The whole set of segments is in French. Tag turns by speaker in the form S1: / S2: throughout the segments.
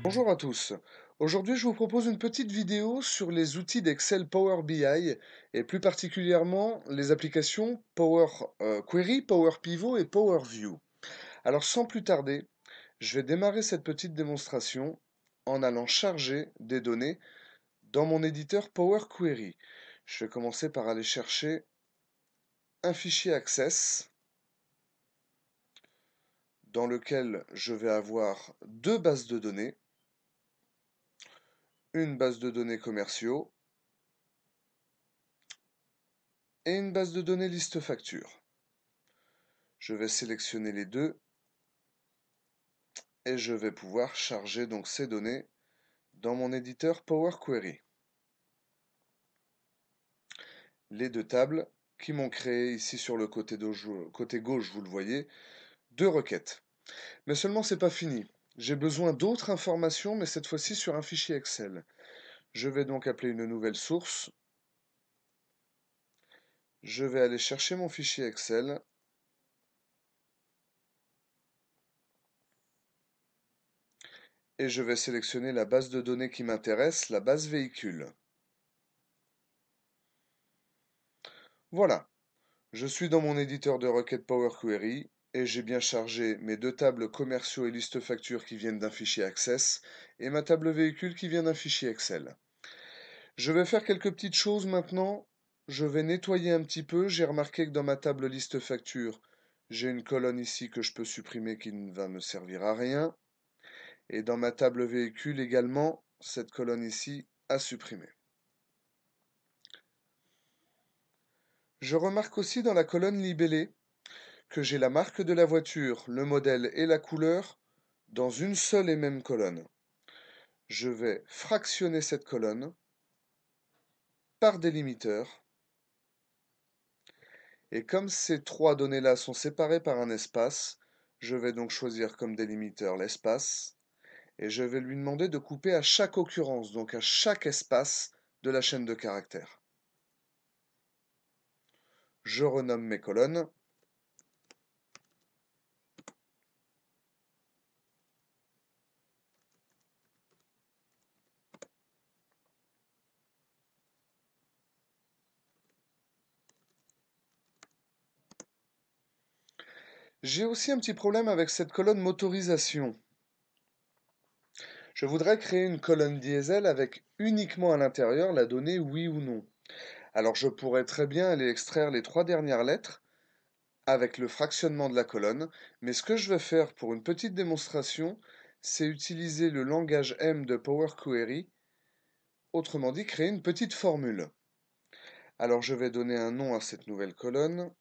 S1: Bonjour à tous. Aujourd'hui, je vous propose une petite vidéo sur les outils d'Excel Power BI et plus particulièrement les applications Power Query, Power Pivot et Power View. Alors, sans plus tarder, je vais démarrer cette petite démonstration en allant charger des données dans mon éditeur Power Query. Je vais commencer par aller chercher un fichier Access dans lequel je vais avoir deux bases de données, une base de données commerciaux et une base de données liste facture. Je vais sélectionner les deux et je vais pouvoir charger donc ces données dans mon éditeur Power Query. Les deux tables qui m'ont créé ici sur le côté gauche, vous le voyez, deux requêtes. Mais seulement c'est pas fini. J'ai besoin d'autres informations, mais cette fois-ci sur un fichier Excel. Je vais donc appeler une nouvelle source. Je vais aller chercher mon fichier Excel. Et je vais sélectionner la base de données qui m'intéresse, la base véhicule. Voilà, je suis dans mon éditeur de requête Power Query et j'ai bien chargé mes deux tables commerciaux et liste factures qui viennent d'un fichier Access et ma table véhicule qui vient d'un fichier Excel. Je vais faire quelques petites choses maintenant. Je vais nettoyer un petit peu. J'ai remarqué que dans ma table liste facture, j'ai une colonne ici que je peux supprimer qui ne va me servir à rien. Et dans ma table véhicule également, cette colonne ici à supprimer. Je remarque aussi dans la colonne libellée que j'ai la marque de la voiture, le modèle et la couleur dans une seule et même colonne. Je vais fractionner cette colonne par délimiteur. Et comme ces trois données-là sont séparées par un espace, je vais donc choisir comme délimiteur l'espace et je vais lui demander de couper à chaque occurrence, donc à chaque espace de la chaîne de caractères. Je renomme mes colonnes. J'ai aussi un petit problème avec cette colonne motorisation. Je voudrais créer une colonne diesel avec uniquement à l'intérieur la donnée oui ou non. Alors je pourrais très bien aller extraire les trois dernières lettres avec le fractionnement de la colonne, mais ce que je vais faire pour une petite démonstration, c'est utiliser le langage M de Power Query, autrement dit créer une petite formule. Alors je vais donner un nom à cette nouvelle colonne,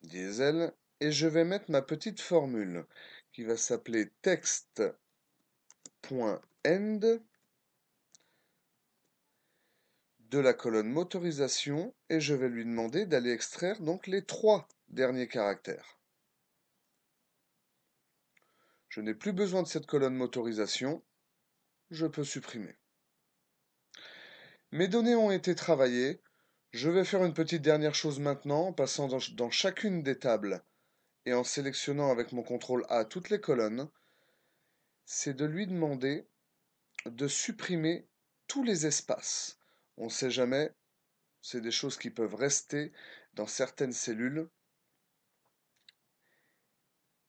S1: diesel, et je vais mettre ma petite formule qui va s'appeler text.end de la colonne motorisation et je vais lui demander d'aller extraire donc les trois derniers caractères. Je n'ai plus besoin de cette colonne motorisation, je peux supprimer. Mes données ont été travaillées, je vais faire une petite dernière chose maintenant en passant dans chacune des tables et en sélectionnant avec mon CTRL A toutes les colonnes, c'est de lui demander de supprimer tous les espaces. On ne sait jamais, c'est des choses qui peuvent rester dans certaines cellules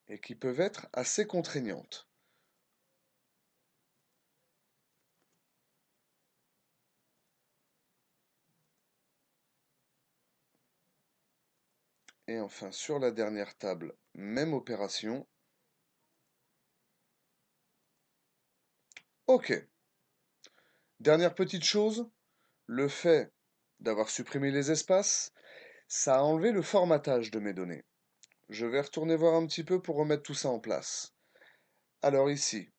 S1: et qui peuvent être assez contraignantes. Et enfin, sur la dernière table, même opération. OK. Dernière petite chose, le fait d'avoir supprimé les espaces, ça a enlevé le formatage de mes données. Je vais retourner voir un petit peu pour remettre tout ça en place. Alors ici,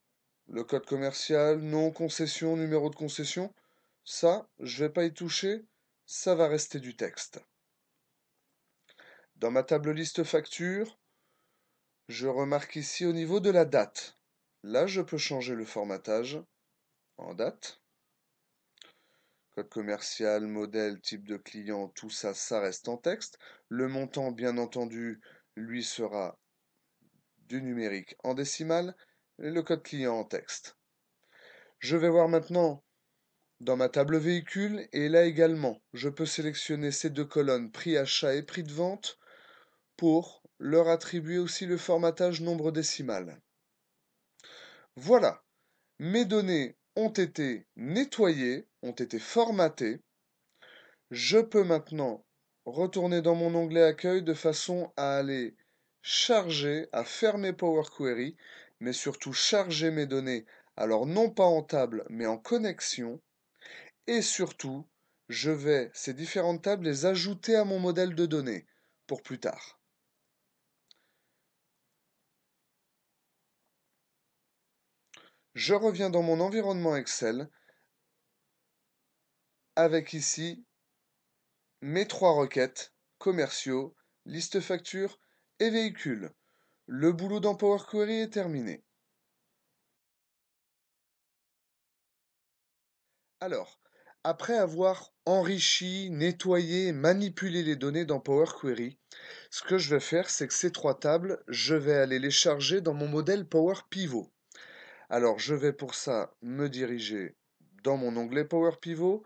S1: le code commercial, nom, concession, numéro de concession, ça, je ne vais pas y toucher, ça va rester du texte. Dans ma table liste facture, je remarque ici au niveau de la date. Là, je peux changer le formatage en date. Code commercial, modèle, type de client, tout ça, ça reste en texte. Le montant, bien entendu, lui sera du numérique en décimale. et le code client en texte. Je vais voir maintenant dans ma table véhicule et là également, je peux sélectionner ces deux colonnes prix achat et prix de vente pour leur attribuer aussi le formatage nombre décimal. Voilà, mes données ont été nettoyées, ont été formatées. Je peux maintenant retourner dans mon onglet accueil de façon à aller charger, à fermer Power Query, mais surtout charger mes données, alors non pas en table, mais en connexion. Et surtout, je vais ces différentes tables les ajouter à mon modèle de données pour plus tard. Je reviens dans mon environnement Excel avec ici mes trois requêtes commerciaux, liste facture et véhicule. Le boulot dans Power Query est terminé. Alors, après avoir enrichi, nettoyé et manipulé les données dans Power Query, ce que je vais faire, c'est que ces trois tables, je vais aller les charger dans mon modèle Power Pivot. Alors, je vais pour ça me diriger dans mon onglet Power Pivot,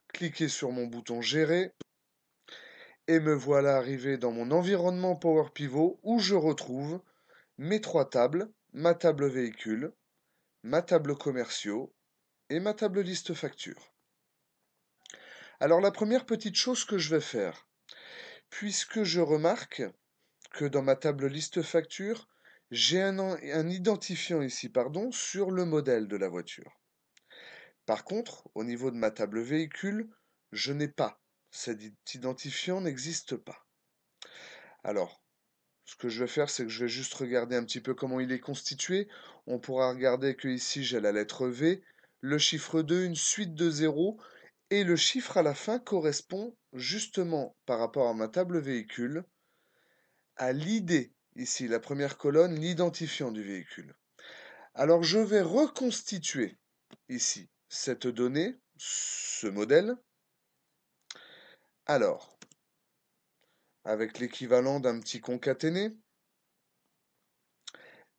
S1: cliquer sur mon bouton Gérer, et me voilà arrivé dans mon environnement Power Pivot où je retrouve mes trois tables, ma table véhicule, ma table commerciaux et ma table liste facture. Alors la première petite chose que je vais faire, puisque je remarque que dans ma table liste facture, j'ai un identifiant ici, pardon, sur le modèle de la voiture. Par contre, au niveau de ma table véhicule, je n'ai pas. Cet identifiant n'existe pas. Alors, ce que je vais faire, c'est que je vais juste regarder un petit peu comment il est constitué. On pourra regarder que ici j'ai la lettre V, le chiffre 2, une suite de zéros, et le chiffre à la fin correspond justement par rapport à ma table véhicule à l'ID, ici la première colonne, l'identifiant du véhicule. Alors je vais reconstituer ici cette donnée, ce modèle. Alors, avec l'équivalent d'un petit concaténé,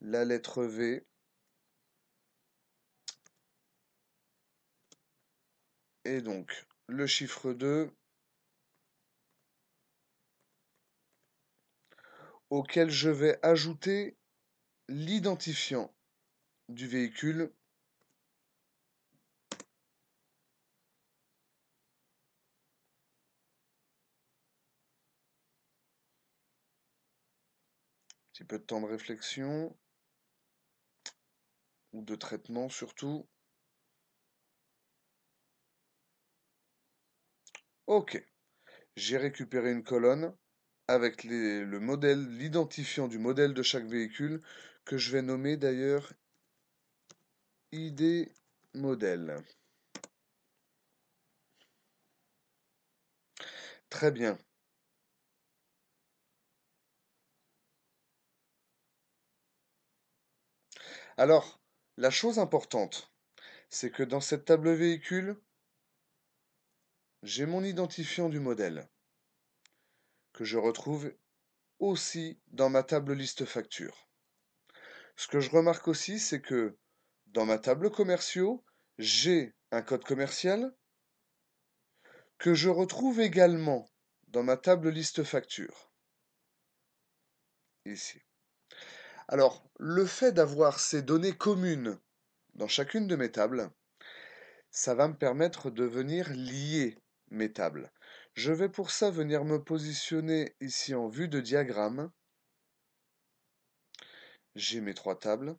S1: la lettre V et donc le chiffre 2 auquel je vais ajouter l'identifiant du véhicule petit peu de temps de réflexion ou de traitement surtout. Ok, j'ai récupéré une colonne avec le modèle, l'identifiant du modèle de chaque véhicule que je vais nommer d'ailleurs ID modèle. Très bien. Alors, la chose importante, c'est que dans cette table véhicule, j'ai mon identifiant du modèle que je retrouve aussi dans ma table liste facture. Ce que je remarque aussi, c'est que dans ma table commerciaux, j'ai un code commercial que je retrouve également dans ma table liste facture. Ici. Alors, le fait d'avoir ces données communes dans chacune de mes tables, ça va me permettre de venir lier mes tables. Je vais pour ça venir me positionner ici en vue de diagramme. J'ai mes trois tables.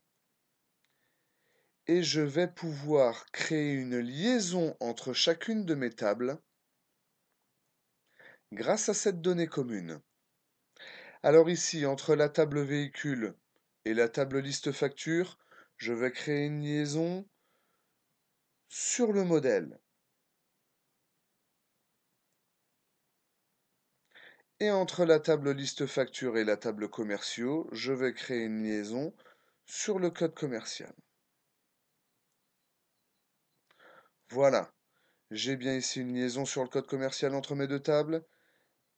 S1: Et je vais pouvoir créer une liaison entre chacune de mes tables grâce à cette donnée commune. Alors ici, entre la table véhicule et la table liste facture, je vais créer une liaison sur le modèle. Et entre la table liste facture et la table commerciaux, je vais créer une liaison sur le code commercial. Voilà, j'ai bien ici une liaison sur le code commercial entre mes deux tables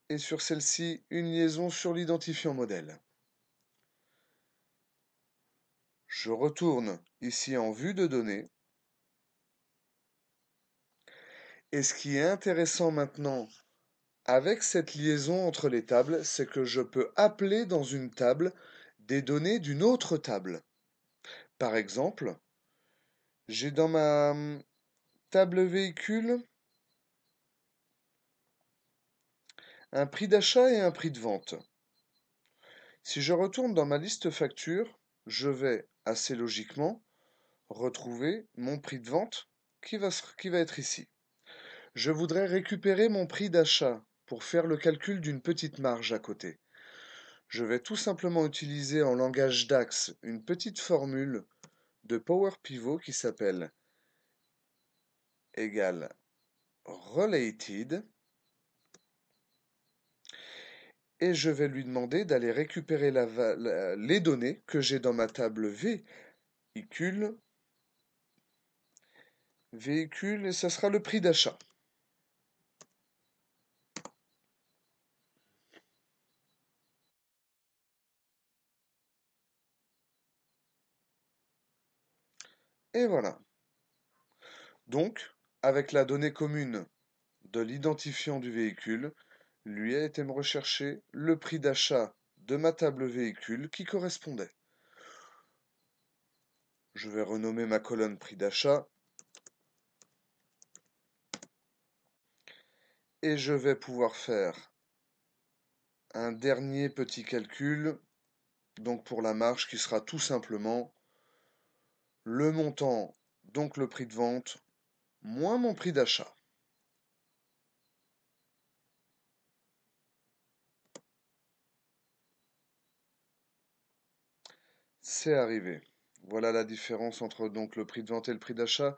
S1: et sur celle-ci une liaison sur l'identifiant modèle. Je retourne ici en vue de données. Et ce qui est intéressant maintenant avec cette liaison entre les tables, c'est que je peux appeler dans une table des données d'une autre table. Par exemple, j'ai dans ma table véhicule un prix d'achat et un prix de vente. Si je retourne dans ma liste facture, je vais assez logiquement retrouver mon prix de vente qui va être ici. Je voudrais récupérer mon prix d'achat pour faire le calcul d'une petite marge à côté. Je vais tout simplement utiliser en langage DAX une petite formule de Power Pivot qui s'appelle égale related et je vais lui demander d'aller récupérer les données que j'ai dans ma table véhicule et ça sera le prix d'achat. Et voilà. Donc, avec la donnée commune de l'identifiant du véhicule, lui a été me rechercher le prix d'achat de ma table véhicule qui correspondait. Je vais renommer ma colonne prix d'achat et je vais pouvoir faire un dernier petit calcul, donc pour la marge qui sera tout simplement le montant, donc le prix de vente, moins mon prix d'achat. C'est arrivé. Voilà la différence entre donc le prix de vente et le prix d'achat.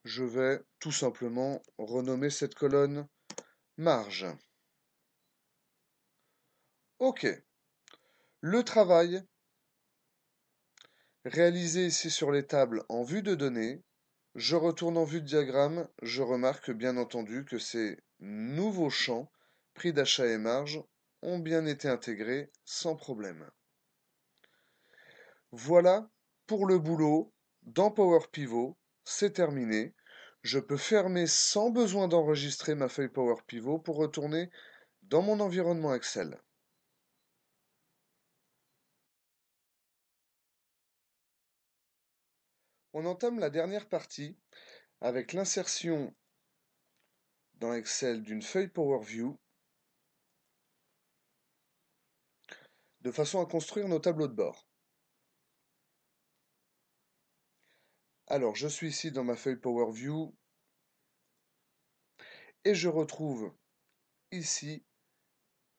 S1: Je vais tout simplement renommer cette colonne marge. Ok. Le travail réalisé ici sur les tables en vue de données, je retourne en vue de diagramme, je remarque bien entendu que ces nouveaux champs, prix d'achat et marge, ont bien été intégrés sans problème. Voilà pour le boulot dans Power Pivot, c'est terminé. Je peux fermer sans besoin d'enregistrer ma feuille Power Pivot pour retourner dans mon environnement Excel. On entame la dernière partie avec l'insertion dans Excel d'une feuille Power View de façon à construire nos tableaux de bord. Alors, je suis ici dans ma feuille Power View et je retrouve ici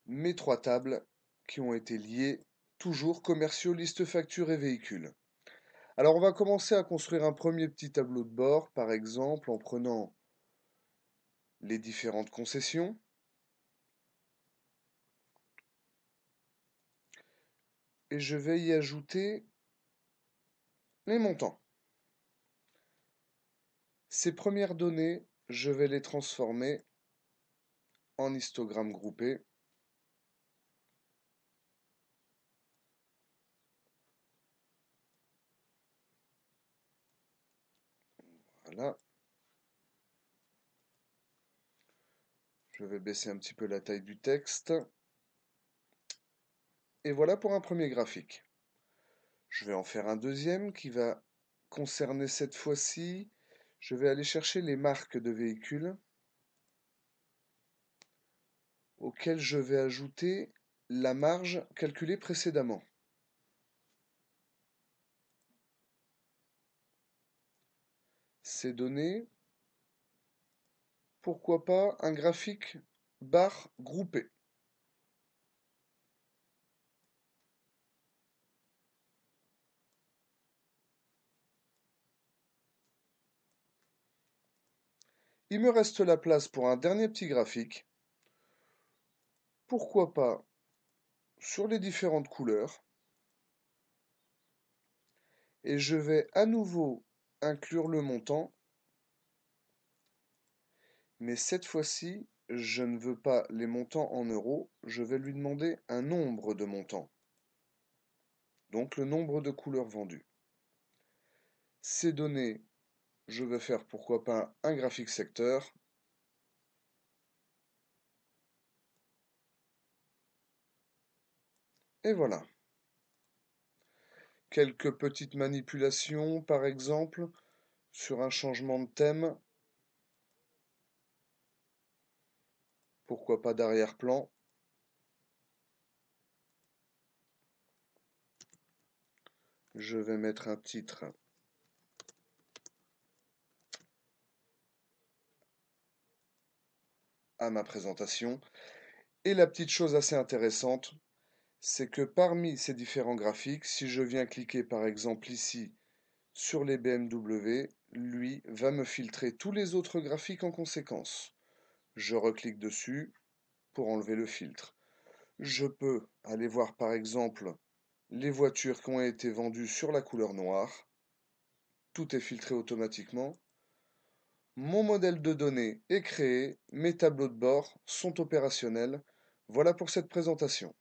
S1: mes trois tables qui ont été liées, toujours commerciaux, liste factures et véhicules. Alors, on va commencer à construire un premier petit tableau de bord, par exemple, en prenant les différentes concessions. Et je vais y ajouter les montants. Ces premières données, je vais les transformer en histogramme groupé. Voilà. Je vais baisser un petit peu la taille du texte. Et voilà pour un premier graphique. Je vais en faire un deuxième qui va concerner cette fois-ci. Je vais aller chercher les marques de véhicules auxquelles je vais ajouter la marge calculée précédemment. Ces données, pourquoi pas un graphique barre groupé. Il me reste la place pour un dernier petit graphique. Pourquoi pas sur les différentes couleurs. Et je vais à nouveau inclure le montant. Mais cette fois-ci, je ne veux pas les montants en euros, je vais lui demander un nombre de montants. Donc le nombre de couleurs vendues. Ces données, je vais faire pourquoi pas un graphique secteur. Et voilà. Quelques petites manipulations, par exemple, sur un changement de thème. Pourquoi pas d'arrière-plan. Je vais mettre un titre à ma présentation. Et la petite chose assez intéressante, c'est que parmi ces différents graphiques, si je viens cliquer par exemple ici sur les BMW, lui va me filtrer tous les autres graphiques en conséquence. Je reclique dessus pour enlever le filtre. Je peux aller voir par exemple les voitures qui ont été vendues sur la couleur noire. Tout est filtré automatiquement. Mon modèle de données est créé, mes tableaux de bord sont opérationnels. Voilà pour cette présentation.